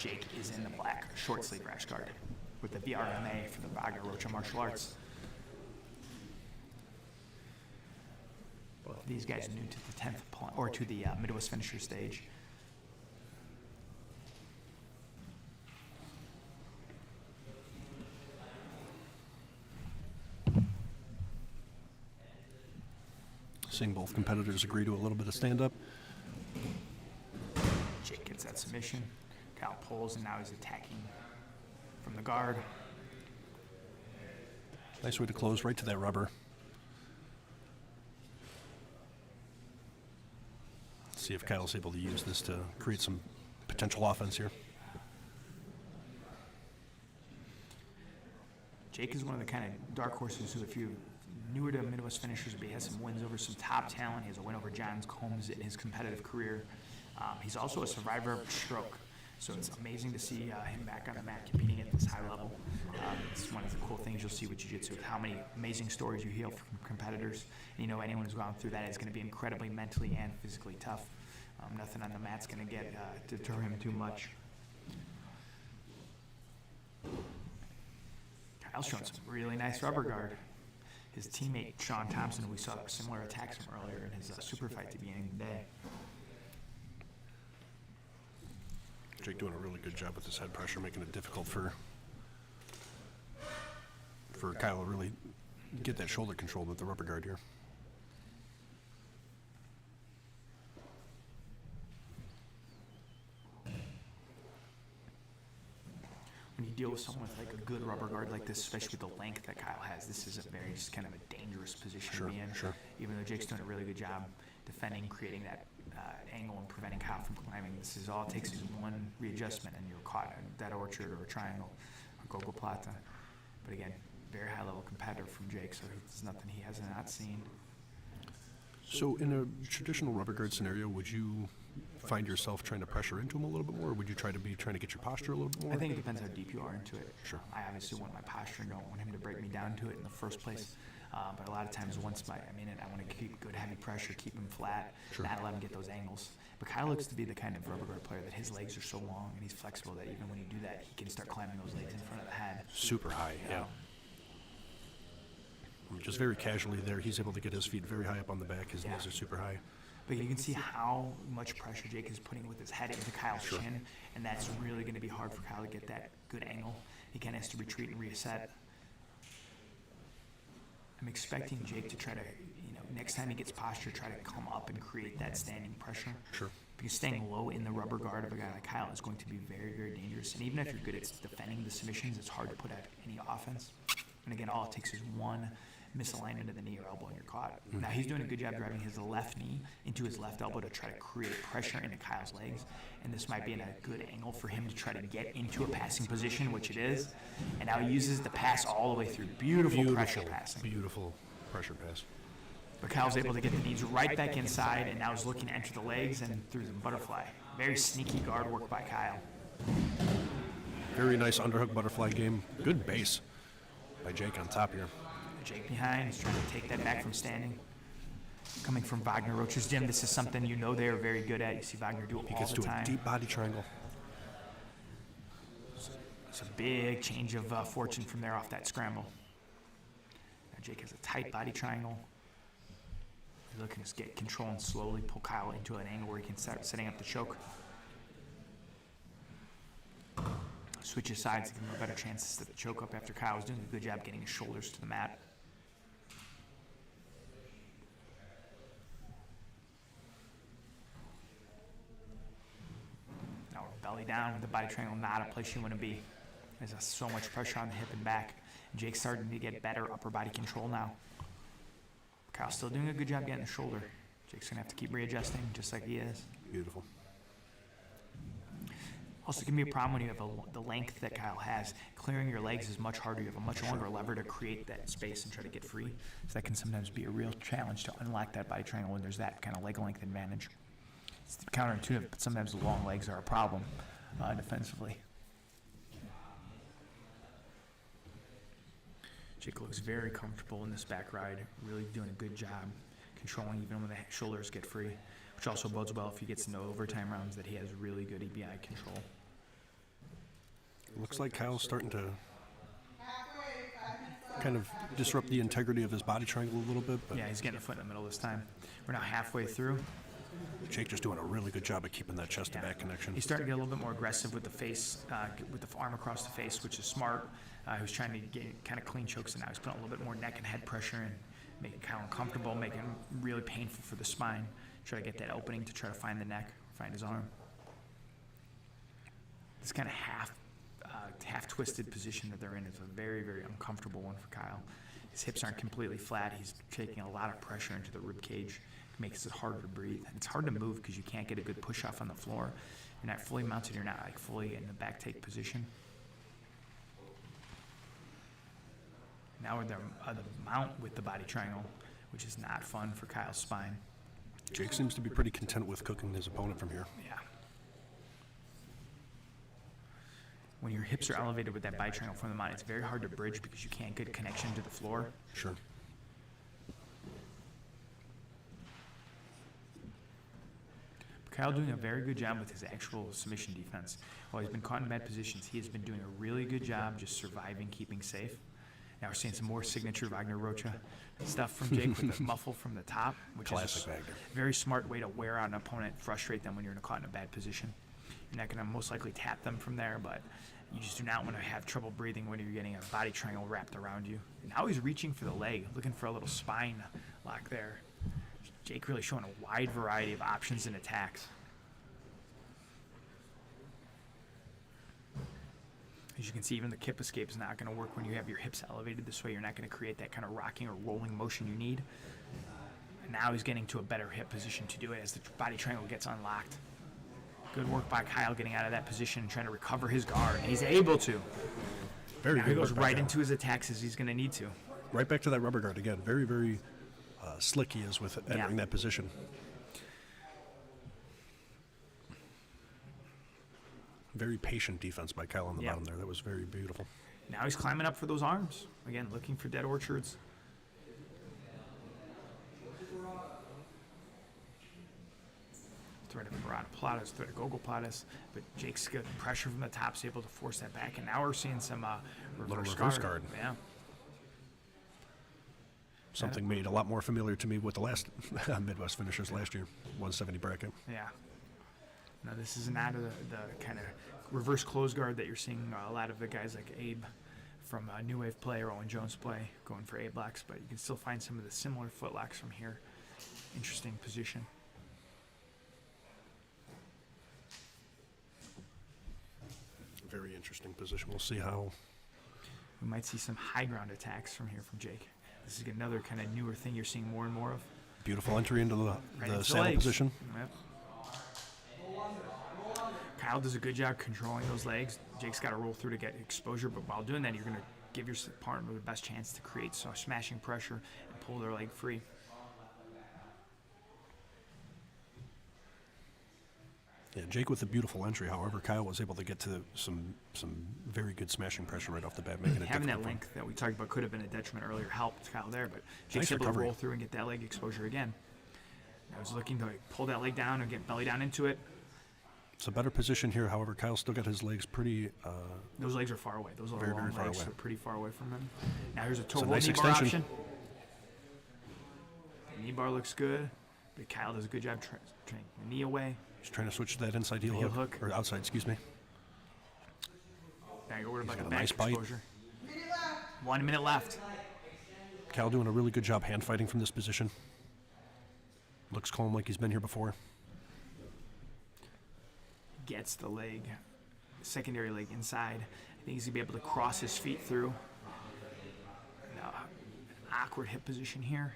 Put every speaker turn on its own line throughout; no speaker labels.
Jake is in the black short sleeve rash guard with the VRMA for the Wagner Rocha martial arts. Both of these guys are new to the 10th or to the Midwest finisher stage.
Seeing both competitors agree to a little bit of stand-up.
Jake gets that submission. Kyle pulls, and now he's attacking from the guard.
Nice way to close right to that rubber. Let's see if Kyle's able to use this to create some potential offense here.
Jake is one of the kind of dark horses who, if you're newer to Midwest finishers, but he has some wins over some top talent. He has a win over John Combs in his competitive career. He's also a survivor of a stroke. So it's amazing to see him back on the mat competing at this high level. It's one of the cool things you'll see with jiu-jitsu, how many amazing stories you hear from competitors. And you know anyone who's gone through that is going to be incredibly mentally and physically tough. Nothing on the mat's going to get deter him too much. Kyle's showing some really nice rubber guard. His teammate, Sean Thompson, we saw similar attacks from earlier in his super fight at the beginning of the day.
Jake doing a really good job with his head pressure, making it difficult for Kyle to really get that shoulder control with the rubber guard here.
When you deal with someone with like a good rubber guard like this, especially with the length that Kyle has, this is a very just kind of a dangerous position to be in.
Sure.
Even though Jake's doing a really good job defending, creating that angle and preventing Kyle from climbing, this is all it takes is one readjustment and you're caught in that orchard or a triangle or gogoplata. But again, very high level competitor from Jake, so there's nothing he has not seen.
So in a traditional rubber guard scenario, would you find yourself trying to pressure into him a little bit more, or would you try to be trying to get your posture a little bit more?
I think it depends how deep you are into it.
Sure.
I obviously want my posture and don't want him to break me down to it in the first place. But a lot of times once I'm in it, I want to keep good heavy pressure, keep him flat, not let him get those angles. But Kyle looks to be the kind of rubber guard player that his legs are so long and he's flexible that even when you do that, he can start climbing those legs in front of the head.
Super high, yeah. Just very casually there, he's able to get his feet very high up on the back. His knees are super high.
But you can see how much pressure Jake is putting with his head into Kyle's chin, and that's really going to be hard for Kyle to get that good angle. He kind of has to retreat and reset. I'm expecting Jake to try to, next time he gets posture, try to come up and create that standing pressure.
Sure.
Because staying low in the rubber guard of a guy like Kyle is going to be very, very dangerous. And even if you're good at defending the submissions, it's hard to put out any offense. And again, all it takes is one misalignment of the knee or elbow and you're caught. Now he's doing a good job driving his left knee into his left elbow to try to create pressure into Kyle's legs. And this might be in a good angle for him to try to get into a passing position, which it is. And now he uses the pass all the way through. Beautiful pressure passing.
Beautiful pressure pass.
But Kyle's able to get the knees right back inside and now is looking to enter the legs and through the butterfly. Very sneaky guard work by Kyle.
Very nice underhook butterfly game. Good base by Jake on top here.
Jake behind, he's trying to take that back from standing. Coming from Wagner Rocha's gym, this is something you know they are very good at. You see Wagner do it all the time.
He gets to a deep body triangle.
It's a big change of fortune from there off that scramble. Now Jake has a tight body triangle. He's looking to get control and slowly pull Kyle into an angle where he can start setting up the choke. Switch his sides to give him a better chance to the choke up after Kyle's doing a good job getting his shoulders to the mat. Now we're belly down with the body triangle, not a place you want to be. There's so much pressure on the hip and back. Jake's starting to get better upper body control now. Kyle's still doing a good job getting the shoulder. Jake's going to have to keep readjusting just like he is.
Beautiful.
Also, it can be a problem when you have the length that Kyle has. Clearing your legs is much harder. You have a much longer lever to create that space and try to get free. So that can sometimes be a real challenge to unlock that body triangle when there's that kind of leg length advantage. It's counterintuitive, but sometimes the long legs are a problem defensively. Jake looks very comfortable in this back ride, really doing a good job controlling even when the shoulders get free, which also bodes well if he gets into overtime rounds that he has really good EBI control.
looks like Kyle's starting to kind of disrupt the integrity of his body triangle a little bit. But
Yeah, he's getting a foot in the middle this time. We're now halfway through.
Jake just doing a really good job of keeping that chest-to-back connection.
He's starting to get a little bit more aggressive with the face, with the arm across the face, which is smart. He was trying to get kind of clean chokes, and now he's putting a little bit more neck and head pressure and making Kyle uncomfortable, making him really painful for the spine. Try to get that opening to try to find the neck, find his arm. This kind of half-twisted position that they're in is a very, very uncomfortable one for Kyle. His hips aren't completely flat. He's taking a lot of pressure into the rib cage. It makes it harder to breathe. And it's hard to move because you can't get a good push off on the floor. You're not fully mounted. You're not like fully in the back take position. Now we're the mount with the body triangle, which is not fun for Kyle's spine.
Jake seems to be pretty content with cooking his opponent from here.
Yeah. When your hips are elevated with that body triangle from the mount, it's very hard to bridge because you can't get a connection to the floor.
Sure.
Kyle doing a very good job with his actual submission defense. While he's been caught in bad positions, he has been doing a really good job just surviving, keeping safe. Now we're seeing some more signature Wagner Rocha stuff from Jake with the muffle from the top, which
Classic
is a
Wagner.
very smart way to wear out an opponent, frustrate them when you're caught in a bad position. You're not going to most likely tap them from there, but you just do not want to have trouble breathing when you're getting a body triangle wrapped around you. Now he's reaching for the leg, looking for a little spine lock there. Jake really showing a wide variety of options and attacks. As you can see, even the kip escape is not going to work when you have your hips elevated this way. You're not going to create that kind of rocking or rolling motion you need. And now he's getting to a better hip position to do it as the body triangle gets unlocked. Good work by Kyle getting out of that position and trying to recover his guard. And he's able to.
Very
Now
good.
he goes
work by
right
Kyle.
into his attacks as he's going to need to.
Right back to that rubber guard again. Very, very slick he is with entering that position. Very patient defense by Kyle on the bottom there. That was very beautiful.
Now he's climbing up for those arms. Again, looking for dead orchards. Threat of Murata Platas, threat of Gogol Platas, but Jake's got pressure from the top, is able to force that back, and now we're seeing some reverse guard. Yeah.
Something made a lot more familiar to me with the last Midwest finishers last year, 170 bracket.
Yeah. Now this is not the kind of reverse close guard that you're seeing a lot of the guys like Abe from New Wave play or Owen Jones play, going for Abe locks, but you can still find some of the similar foot locks from here. Interesting position.
Very interesting position. We'll see how.
We might see some high ground attacks from here from Jake. This is another kind of newer thing you're seeing more and more of.
Beautiful entry into
Right
the
into
saddle
legs.
position.
Yep. Kyle does a good job controlling those legs. Jake's got to roll through to get exposure, but while doing that, you're going to give your partner the best chance to create some smashing pressure and pull their leg free.
Yeah, Jake with a beautiful entry. However, Kyle was able to get to some very good smashing pressure right off the bat, making it
Having that
difficult.
length that we talked about could have been a detriment earlier, helped Kyle there, but Jake's
Nice
able to
recovery.
roll through and get that leg exposure again. I was looking to pull that leg down and get belly down into it.
It's a better position here. However, Kyle's still got his legs pretty.
Those legs are far away. Those little
Very,
long
very far
legs
away.
are pretty far away from him. Now here's a toe
a
hold
nice
knee bar
extension.
option. The knee bar looks good, but Kyle does a good job turning the knee away.
He's trying to switch to that inside heel
Heel
hook,
hook.
or outside, excuse me.
Now you're worried about
got
the
a
back
nice bite.
exposure. 1 minute left.
Kyle doing a really good job hand fighting from this position. Looks calm like he's been here before.
Gets the leg, secondary leg inside. I think he's gonna be able to cross his feet through. Now, awkward hip position here.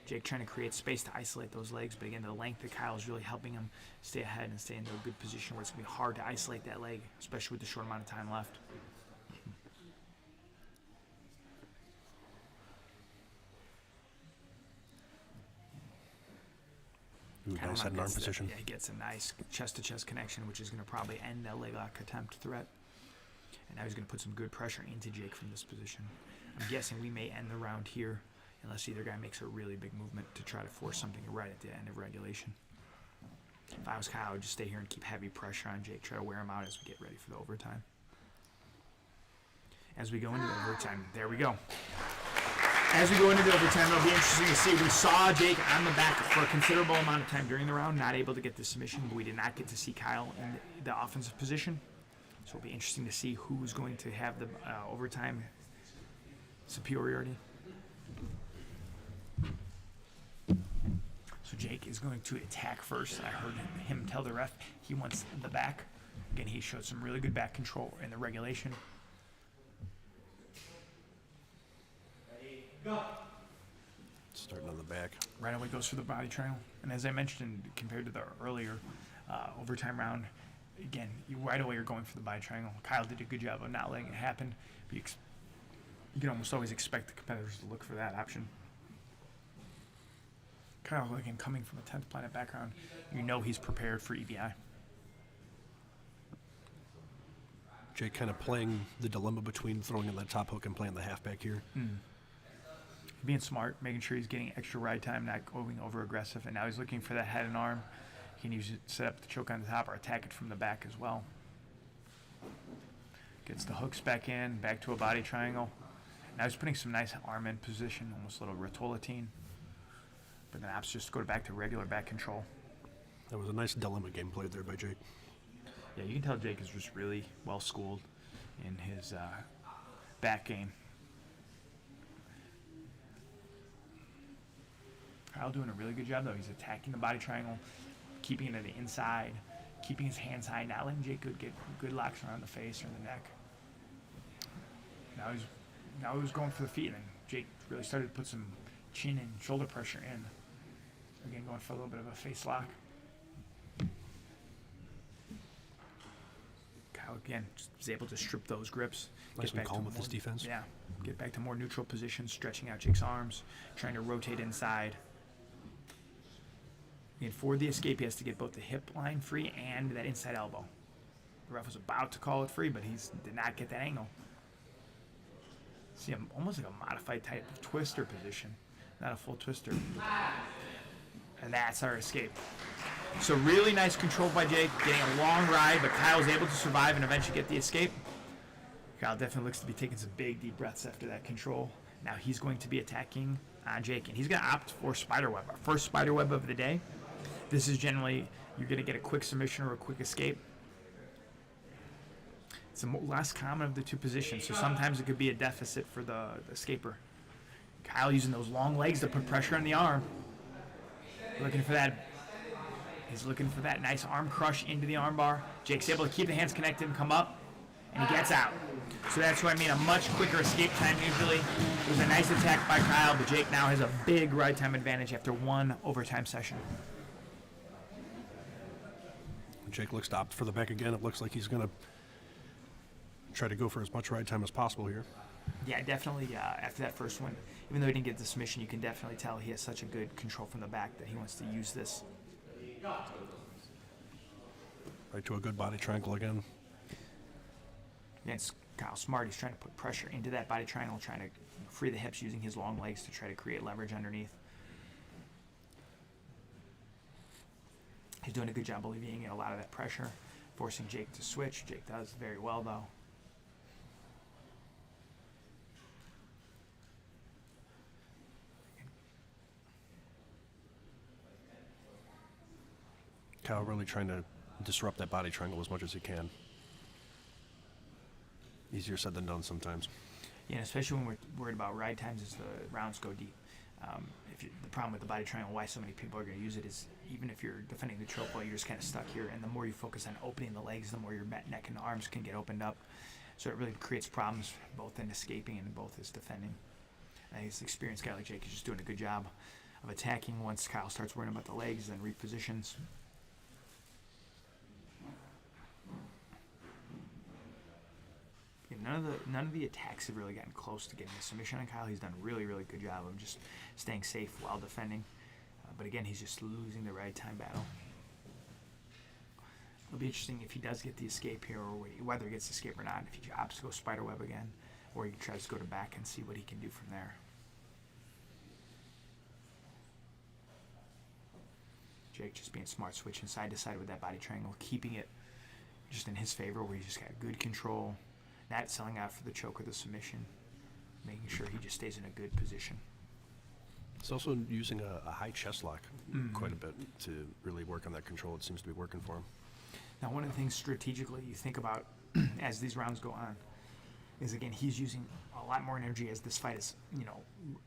Jake trying to create space to isolate those legs, but again, the length of Kyle is really helping him stay ahead and stay into a good position where it's gonna be hard to isolate that leg, especially with the short amount of time left.
Ooh,
Kyle
nice
now
head and arm
gets that-
position.
Yeah, he gets a nice chest-to-chest connection, which is going to probably end that leg lock attempt threat. And now he's going to put some good pressure into Jake from this position. I'm guessing we may end the round here, unless either guy makes a really big movement to try to force something right at the end of regulation. If I was Kyle, I would just stay here and keep heavy pressure on Jake, try to wear him out as we get ready for the overtime. as we go into the overtime. There we go. As we go into the overtime, it'll be interesting to see. We saw Jake on the back for a considerable amount of time during the round, not able to get the submission, but we did not get to see Kyle in the offensive position. So it'll be interesting to see who's going to have the overtime superiority. So Jake is going to attack first. I heard him tell the ref he wants the back. Again, he showed some really good back control in the regulation.
Starting on the back.
Right away goes for the body triangle. And as I mentioned, compared to the earlier overtime round, again, you right away are going for the body triangle. Kyle did a good job of not letting it happen. But you can almost always expect the competitors to look for that option. Kyle, again, coming from a 10th Planet background, you know he's prepared for EBI.
Jake kind of playing the dilemma between throwing in that top hook and playing the halfback here.
Being smart, making sure he's getting extra ride time, not going over aggressive, and now he's looking for that head and arm. He can use it, set up the choke on the top, or attack it from the back as well. Gets the hooks back in, back to a body triangle. Now he's putting some nice arm in position, almost a little rotolatine. But then opts just go back to regular back control.
That was a nice dilemma game played there by Jake.
Yeah, you can tell Jake is just really well schooled in his back game. Kyle doing a really good job, though. He's attacking the body triangle, keeping it to the inside, keeping his hands high, not letting Jake get good locks around the face or the neck. Now he was going for the feet, and then Jake really started to put some chin and shoulder pressure in. Again, going for a little bit of a face lock. Kyle, again, was able to strip those grips.
Nice and calm with his defense.
Yeah, get back to more neutral position, stretching out Jake's arms, trying to rotate inside. And for the escape, he has to get both the hip line free and that inside elbow. The ref was about to call it free, but he did not get that angle. See, almost like a modified type of twister position, not a full twister. And that's our escape. So really nice control by Jake, getting a long ride, but Kyle was able to survive and eventually get the escape. Kyle definitely looks to be taking some big, deep breaths after that control. Now he's going to be attacking Jake, and he's going to opt for spiderweb, our first spiderweb of the day. This is generally, you're going to get a quick submission or a quick escape. It's the less common of the two positions, so sometimes it could be a deficit for the escaper. Kyle using those long legs to put pressure on the arm. Looking for that. He's looking for that nice arm crush into the arm bar. Jake's able to keep the hands connected and come up, and he gets out. So that's what I mean, a much quicker escape time usually. It was a nice attack by Kyle, but Jake now has a big ride time advantage after one overtime session.
Jake looks to opt for the back again. It looks like he's going to try to go for as much ride time as possible here.
Yeah, definitely after that first one, even though he didn't get the submission, you can definitely tell he has such a good control from the back that he wants to use this.
Right to a good body triangle again.
Yeah, it's Kyle smart. He's trying to put pressure into that body triangle, trying to free the hips using his long legs to try to create leverage underneath. He's doing a good job alleviating a lot of that pressure, forcing Jake to switch. Jake does very well, though.
Kyle really trying to disrupt that body triangle as much as he can. Easier said than done sometimes.
Yeah, and especially when we're worried about ride times as the rounds go deep. The problem with the body triangle, why so many people are going to use it, is even if you're defending the choke ball, you're just kind of stuck here. And the more you focus on opening the legs, the more your neck and arms can get opened up. So it really creates problems both in escaping and both as defending. And his experienced guy like Jake is just doing a good job of attacking once Kyle starts worrying about the legs and repositions. None of the attacks have really gotten close to getting a submission on Kyle. He's done a really, really good job of just staying safe while defending. But again, he's just losing the ride time battle. It'll be interesting if he does get the escape here, or whether he gets the escape or not. If he opts to go spiderweb again, or he tries to go to back and see what he can do from there. Jake just being smart, switching side to side with that body triangle, keeping it just in his favor, where he's just got good control. not selling out for the choke or the submission, making sure he just stays in a good position.
It's also using a high chest lock quite a bit to really work on that control. It seems to be working for him.
Now, one of the things strategically you think about as these rounds go on is, again, he's using a lot more energy as this fight is,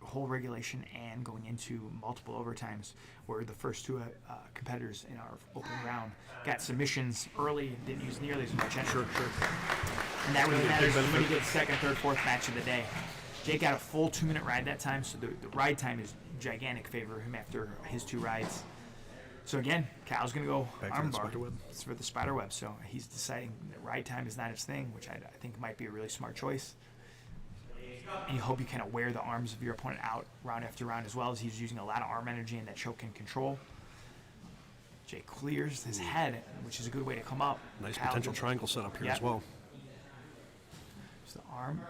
whole regulation and going into multiple overtimes, where the first two competitors in our opening round got submissions early, didn't use nearly as much energy.
Sure.
And that really matters when you get the second, third, fourth match of the day. Jake got a full 2-minute ride that time, so the ride time is gigantic favor him after his 2 rides. So again, Kyle's going to go
Back to
armbar.
the spider web.
It's for the spider web, so he's deciding that ride time is not his thing, which I think might be a really smart choice. And you hope you kind of wear the arms of your opponent out round after round, as well as he's using a lot of arm energy and that choke and control. Jake clears his head, which is a good way to come up.
Nice
Kyle
potential
goes-
triangle setup here
Yep.
as well.
So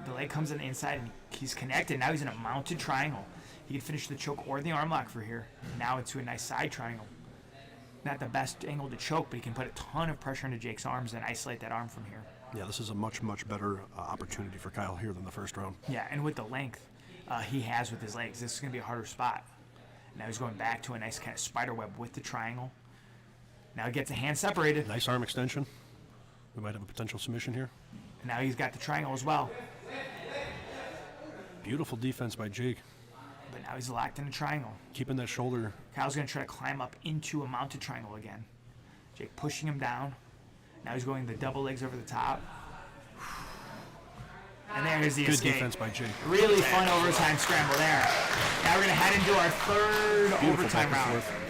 the leg comes in the inside, and he's connected. Now he's in a mounted triangle. He can finish the choke or the arm lock for here. Now into a nice side triangle. Not the best angle to choke, but he can put a ton of pressure into Jake's arms and isolate that arm from here.
Yeah, this is a much better opportunity for Kyle here than the first round.
Yeah, and with the length he has with his legs, this is going to be a harder spot. Now he's going back to a nice kind of spider web with the triangle. Now he gets a hand separated.
Nice arm extension. We might have a potential submission here.
And now he's got the triangle as well.
Beautiful defense by Jake.
But now he's locked in a triangle.
Keeping that shoulder.
Kyle's going to try to climb up into a mounted triangle again. Jake pushing him down. Now he's going the double legs over the top. And there's the
Good
escape.
defense by Jake.
Really fun overtime scramble there. Now we're going to head into our third
Beautiful
overtime
back and
round.
forth.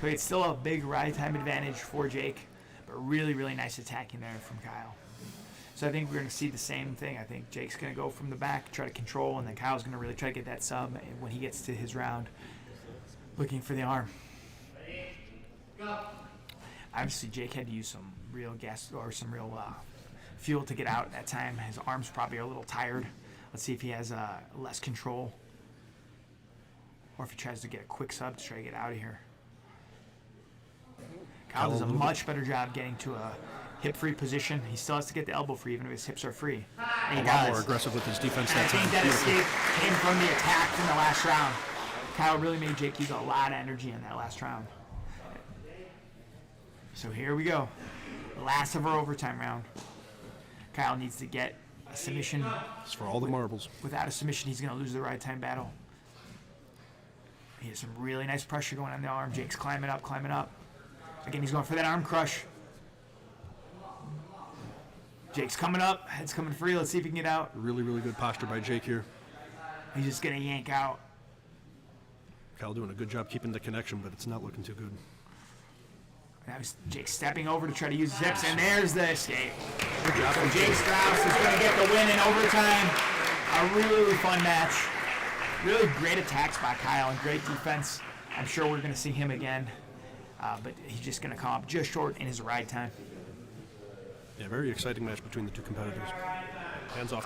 So it's still a big ride time advantage for Jake, but really nice attacking there from Kyle. So I think we're going to see the same thing. I think Jake's going to go from the back, try to control, and then Kyle's going to really try to get that sub when he gets to his round, looking for the arm. Obviously, Jake had to use some real gas or some real fuel to get out at that time. His arms probably are a little tired. Let's see if he has less control, or if he tries to get a quick sub to try to get out of here. Kyle does a much better job getting to a hip-free position. He still has to get the elbow free, even if his hips are free. And he
A lot
does.
more aggressive with his defense
And I
that
think
time.
that
Beautiful.
escape came from the attack in the last round. Kyle really made Jake use a lot of energy in that last round. So here we go. Last of our overtime round. Kyle needs to get a submission.
It's for all the marbles.
Without a submission, he's going to lose the ride time battle. He has some really nice pressure going on the arm. Jake's climbing up. Again, he's going for that arm crush. Jake's coming up. Head's coming free. Let's see if he can get out.
Really good posture by Jake here.
He's just going to yank out.
Kyle doing a good job keeping the connection, but it's not looking too good.
Now Jake's stepping over to try to use his hips, and there's the escape.
Good job
So
from
Jake Straus is going to get the win in overtime. A really fun match. Really great attacks by Kyle and great defense. I'm sure we're going to see him again, but he's just going to come up just short in his ride time.
Yeah, very exciting match between the two competitors. Hands off.